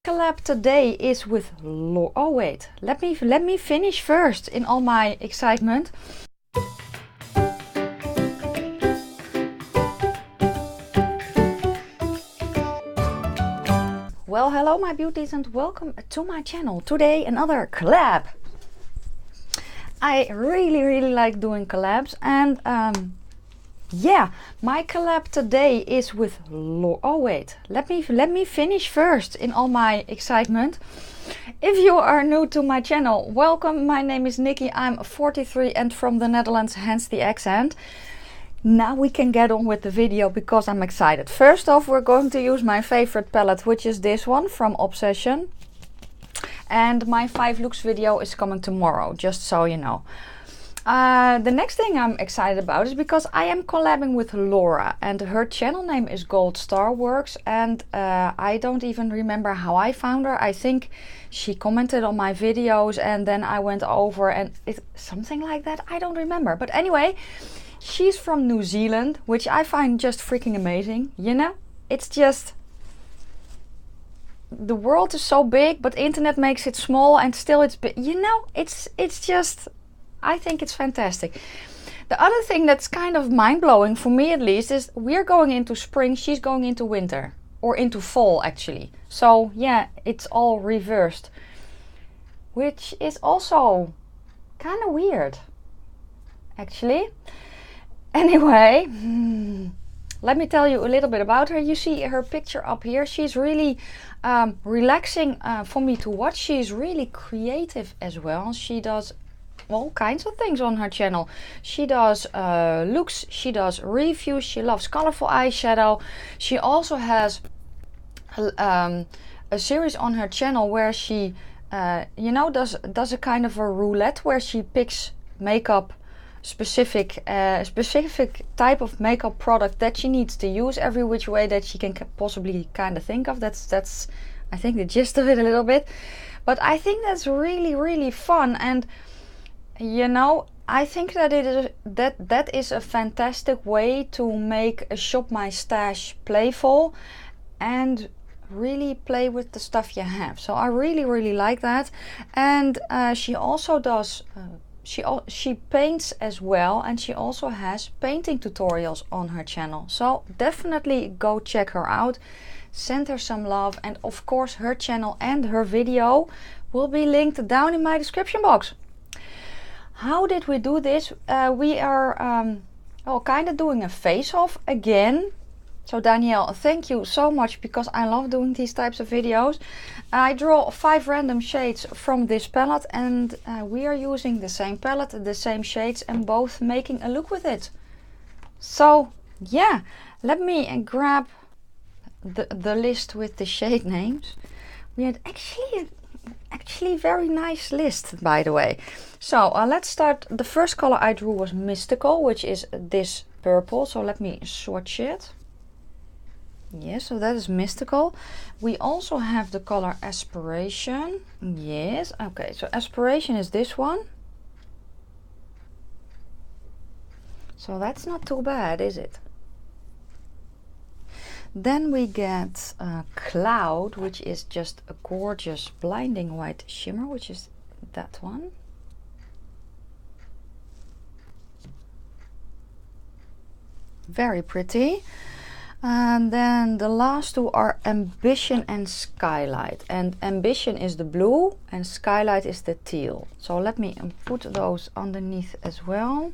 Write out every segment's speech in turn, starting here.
Collab today is with oh wait, let me finish first in all my excitement. Well, hello my beauties and welcome to my channel. Today another collab. I really like doing collabs, and yeah, my collab today is with oh wait, let me finish first in all my excitement. If you are new to my channel, welcome. My name is Nikki. I'm 43 and from the Netherlands, hence the accent. Now we can get on with the video because I'm excited. First off, we're going to use my favorite palette, which is this one from Obsession. And my 5 looks video is coming tomorrow, just so you know. The next thing I'm excited about is because I am collabing with Laura, and her channel name is Gold Star Works, and I don't even remember how I found her. I think she commented on my videos and then I went over and it's something like that. I don't remember, but anyway, she's from New Zealand, which I find just freaking amazing. You know, it's just, the world is so big, but internet makes it small and still it's big. You know, it's just, I think it's fantastic. The other thing that's kind of mind-blowing, for me at least, is we're going into spring, she's going into winter. Or into fall, actually. So, yeah, it's all reversed. Which is also kind of weird, actually. Anyway, let me tell you a little bit about her. You see her picture up here. She's really relaxing for me to watch. She's really creative as well. She does all kinds of things on her channel. She does looks, she does reviews, she loves colorful eyeshadow. She also has a series on her channel where she you know, does a kind of a roulette where she picks makeup specific type of makeup product that she needs to use every which way that she can possibly kind of think of. That's I think the gist of it a little bit, but I think that's really fun. And you know, I think that that is a fantastic way to make a shop my stash playful and really play with the stuff you have. So I really like that. And she also does she paints as well, and she also has painting tutorials on her channel. So definitely go check her out, send her some love, and of course her channel and her video will be linked down in my description box. How did we do this? We are kind of doing a face-off again. So Danielle, thank you so much, because I love doing these types of videos. I draw 5 random shades from this palette, and we are using the same palette, the same shades, and both making a look with it. So yeah, let me grab the list with the shade names. We had actually very nice list, by the way. So let's start. The first color I drew was Mystical, which is this purple. So let me swatch it. Yes, so that is Mystical. We also have the color Aspiration. Yes, okay, so Aspiration is this one. So that's not too bad, is it? Then we get Cloud, which is just a gorgeous blinding white shimmer, which is that one. Very pretty. And then the last two are Ambition and Skylight. And Ambition is the blue and Skylight is the teal. So let me put those underneath as well.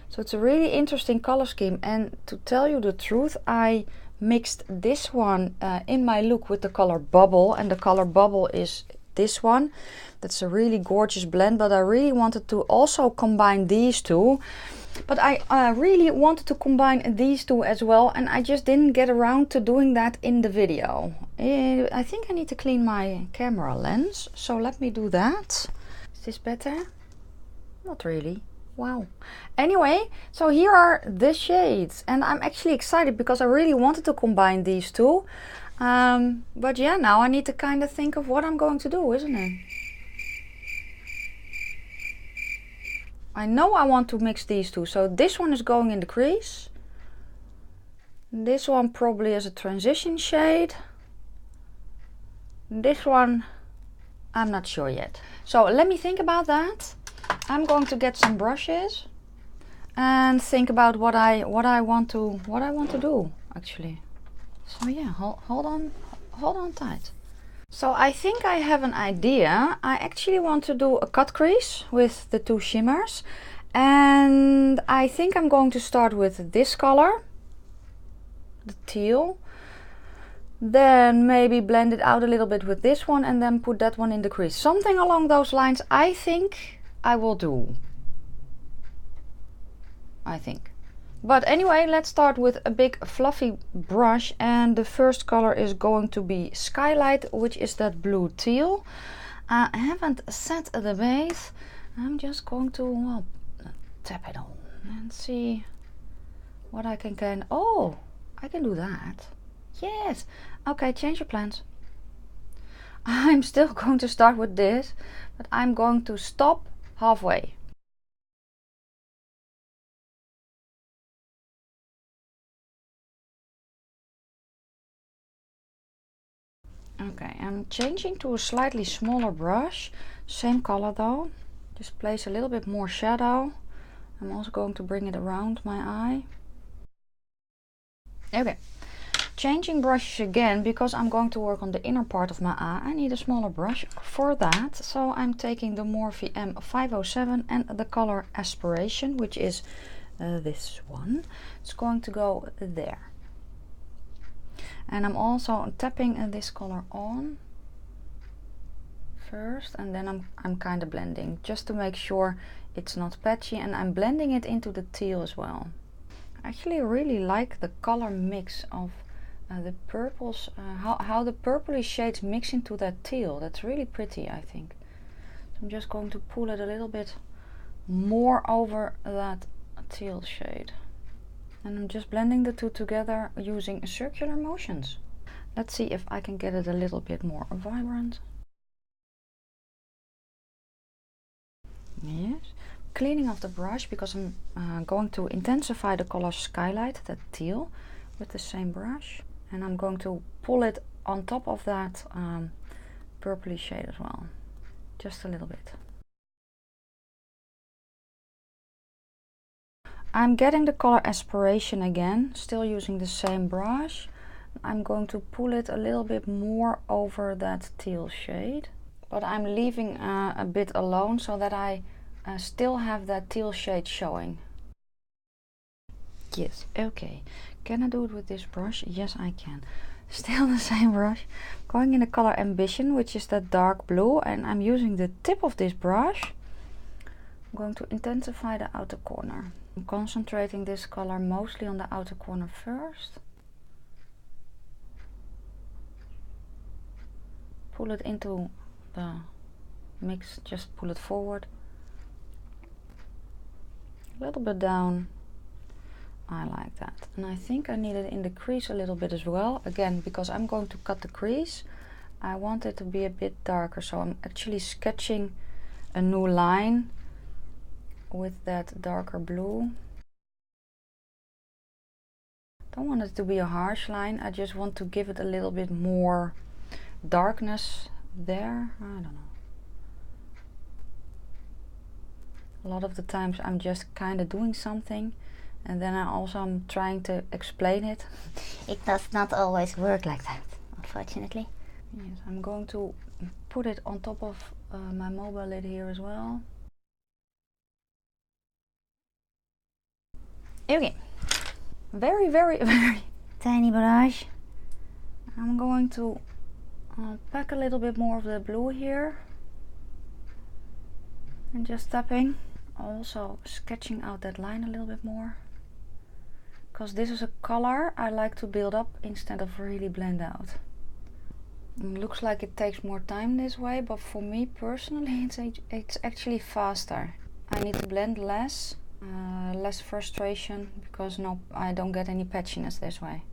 So it's a really interesting color scheme. And to tell you the truth, I mixed this one in my look with the color Bubble. And the color Bubble is this one. That's a really gorgeous blend. But I really wanted to also combine these two. But I really wanted to combine these two as well, and I just didn't get around to doing that in the video. I think I need to clean my camera lens, so let me do that. Is this better? Not really. Wow. Anyway, so here are the shades, and I'm actually excited because I really wanted to combine these two. But yeah, now I need to kind of think of what I'm going to do, isn't it? I know I want to mix these two. So this one is going in the crease. This one probably is a transition shade. This one, I'm not sure yet. So let me think about that. I'm going to get some brushes and think about what I want to do actually. So yeah, hold on tight. So I think I have an idea. I actually want to do a cut crease with the two shimmers, and I think I'm going to start with this color, the teal, then maybe blend it out a little bit with this one and then put that one in the crease. Something along those lines I think I will do. I think. But anyway, let's start with a big fluffy brush, and the first color is going to be Skylight, which is that blue teal. I haven't set the base. I'm just going to, well, tap it on and see what I can. Oh, I can do that. Yes. Okay, change your plans. I'm still going to start with this, but I'm going to stop halfway. Okay, I'm changing to a slightly smaller brush, same color though. Just place a little bit more shadow. I'm also going to bring it around my eye. Okay, changing brushes again because I'm going to work on the inner part of my eye. I need a smaller brush for that, so I'm taking the Morphe M507 and the color Aspiration, which is this one. It's going to go there. And I'm also tapping this color on first, and then I'm kind of blending just to make sure it's not patchy, and I'm blending it into the teal as well. I actually really like the color mix of the purples, how the purpley shades mix into that teal. That's really pretty, I think. So I'm just going to pull it a little bit more over that teal shade. And I'm just blending the two together using circular motions. Let's see if I can get it a little bit more vibrant. Yes. Cleaning off the brush because I'm going to intensify the color Skylight, that teal, with the same brush. And I'm going to pull it on top of that purpley shade as well. Just a little bit. I'm getting the color Aspiration again, still using the same brush. I'm going to pull it a little bit more over that teal shade, but I'm leaving a bit alone so that I still have that teal shade showing. Yes, okay. Can I do it with this brush? Yes, I can. Still the same brush. Going in the color Ambition, which is that dark blue, and I'm using the tip of this brush. I'm going to intensify the outer corner. I'm concentrating this color mostly on the outer corner first. Pull it into the mix, just pull it forward. A little bit down. I like that. And I think I need it in the crease a little bit as well. Again, because I'm going to cut the crease, I want it to be a bit darker. So I'm actually sketching a new line with that darker blue. Don't want it to be a harsh line. I just want to give it a little bit more darkness there. I don't know. A lot of the times I'm just kind of doing something and then I also am trying to explain it. It does not always work like that, unfortunately. Yes, I'm going to put it on top of my mobile lid here as well. Okay, very tiny brush. I'm going to pack a little bit more of the blue here and just tapping, also sketching out that line a little bit more, because this is a color I like to build up instead of really blend out. It looks like it takes more time this way, but for me personally it's actually faster. I need to blend less. Less frustration, because I don't get any patchiness this way,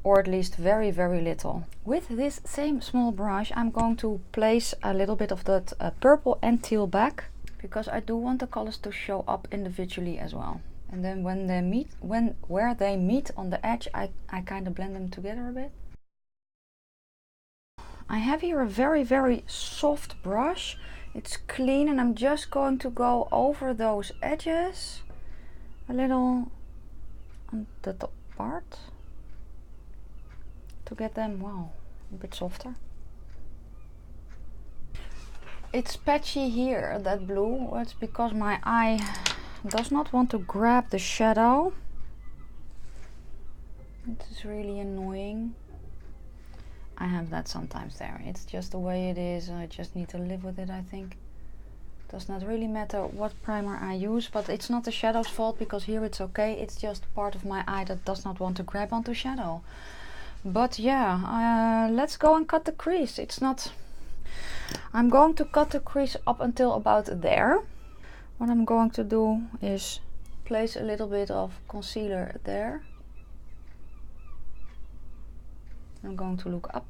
or at least very little. With this same small brush I'm going to place a little bit of that purple and teal back, because I do want the colors to show up individually as well. And then when they meet, where they meet on the edge, I kind of blend them together a bit. I have here a very, very soft brush. It's clean and I'm just going to go over those edges a little on the top part to get them, wow, a bit softer. It's patchy here, that blue. It's because my eye does not want to grab the shadow. It is really annoying. I have that sometimes there. It's just the way it is. I just need to live with it, I think. It does not really matter what primer I use, but it's not the shadow's fault because here it's okay. It's just part of my eye that does not want to grab onto shadow. But yeah, let's go and cut the crease. It's not... I'm going to cut the crease up until about there. What I'm going to do is place a little bit of concealer there. I'm going to look up.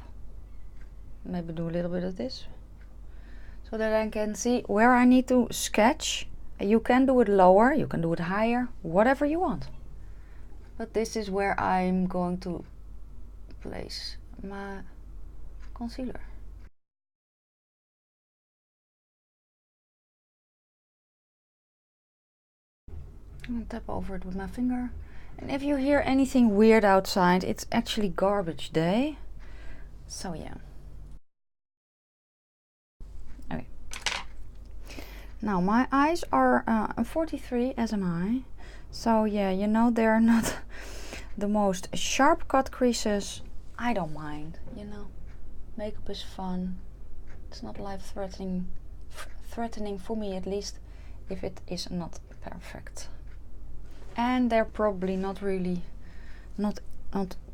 Maybe do a little bit of this, so that I can see where I need to sketch. You can do it lower, you can do it higher, whatever you want. But this is where I'm going to place my concealer. I'm going to tap over it with my finger. And if you hear anything weird outside, it's actually garbage day. So yeah. Okay. Now my eyes are 43 as am I. So yeah, you know, they're not the most sharp cut creases. I don't mind, you know. Makeup is fun. It's not life-threatening for me, at least, if it is not perfect. And they're probably not really, not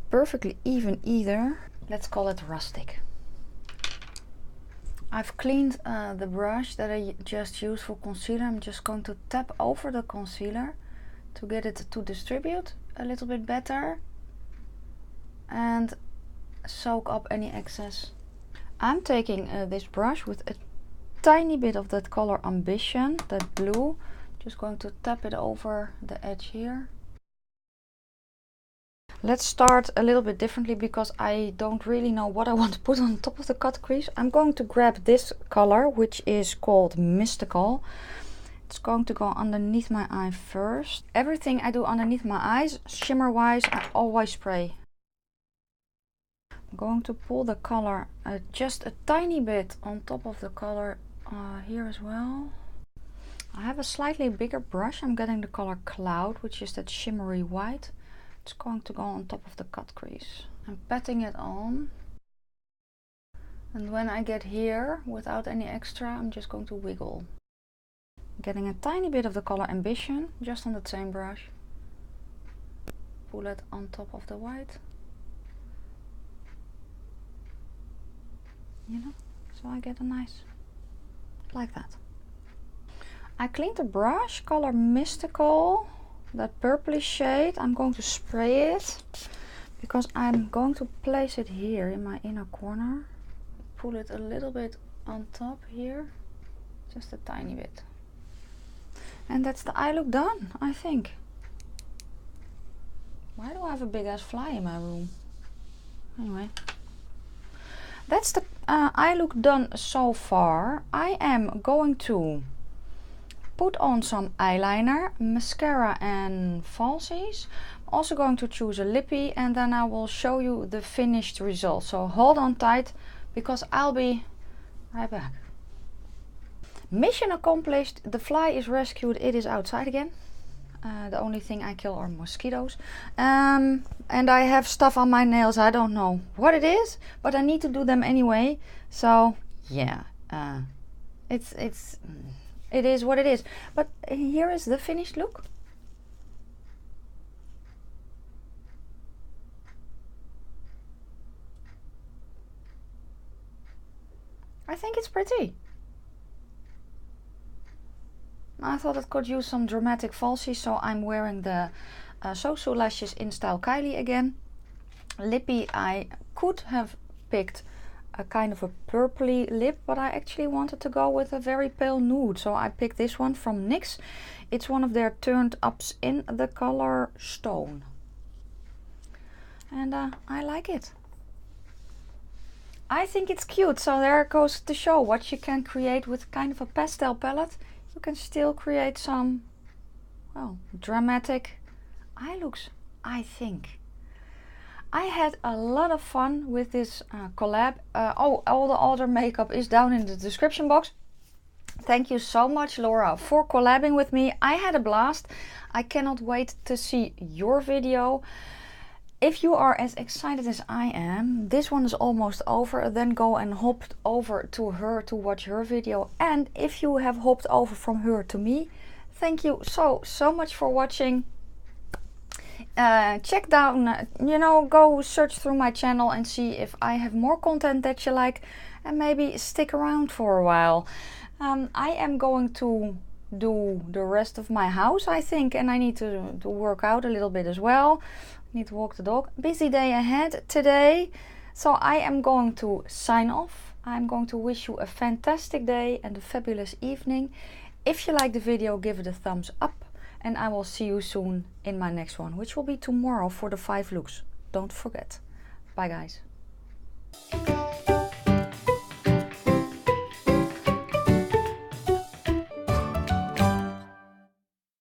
perfectly even either. Let's call it rustic. I've cleaned the brush that I just used for concealer. I'm just going to tap over the concealer to get it to distribute a little bit better and soak up any excess. I'm taking this brush with a tiny bit of that color Ambition, that blue. Just going to tap it over the edge here. Let's start a little bit differently because I don't really know what I want to put on top of the cut crease. I'm going to grab this color, which is called Mystical. It's going to go underneath my eye first. Everything I do underneath my eyes, shimmer wise, I always spray. I'm going to pull the color just a tiny bit on top of the color here as well. I have a slightly bigger brush. I'm getting the color Cloud, which is that shimmery white. It's going to go on top of the cut crease. I'm patting it on. And when I get here, without any extra, I'm just going to wiggle. Getting a tiny bit of the color Ambition, just on that same brush. Pull it on top of the white. You know, so I get a nice, like that. I cleaned the brush, color Mystical, that purplish shade. I'm going to spray it because I'm going to place it here in my inner corner. Pull it a little bit on top here, just a tiny bit. And that's the eye look done, I think. Why do I have a big ass fly in my room? Anyway. That's the eye look done so far. I am going to put on some eyeliner, mascara and falsies. I'm also going to choose a lippy and then I will show you the finished result. So hold on tight because I'll be right back. Mission accomplished. The fly is rescued. It is outside again. The only thing I kill are mosquitoes. And I have stuff on my nails. I don't know what it is, but I need to do them anyway. So yeah, it is what it is. But here is the finished look. I think it's pretty. I thought it could use some dramatic falsies, so I'm wearing the SOSU lashes in style Kylie again. Lippy, I could have picked a kind of a purpley lip, but I actually wanted to go with a very pale nude, so I picked this one from NYX. It's one of their turned ups in the color Stone, and I like it. I think it's cute. So there goes to show what you can create with kind of a pastel palette. You can still create some, well, dramatic eye looks, I think. I had a lot of fun with this collab. Oh, all the other makeup is down in the description box. Thank you so much, Laura, for collabing with me. I had a blast. I cannot wait to see your video. If you are as excited as I am, this one is almost over. Then go and hop over to her to watch her video. And if you have hopped over from her to me, thank you so much for watching. Check down, you know, go search through my channel and see if I have more content that you like, and maybe stick around for a while. I am going to do the rest of my house, I think, and I need to work out a little bit as well. Need to walk the dog. Busy day ahead today, so I am going to sign off. I'm going to wish you a fantastic day and a fabulous evening. If you like the video, give it a thumbs up. And I will see you soon in my next one, which will be tomorrow for the 5 looks. Don't forget. Bye, guys.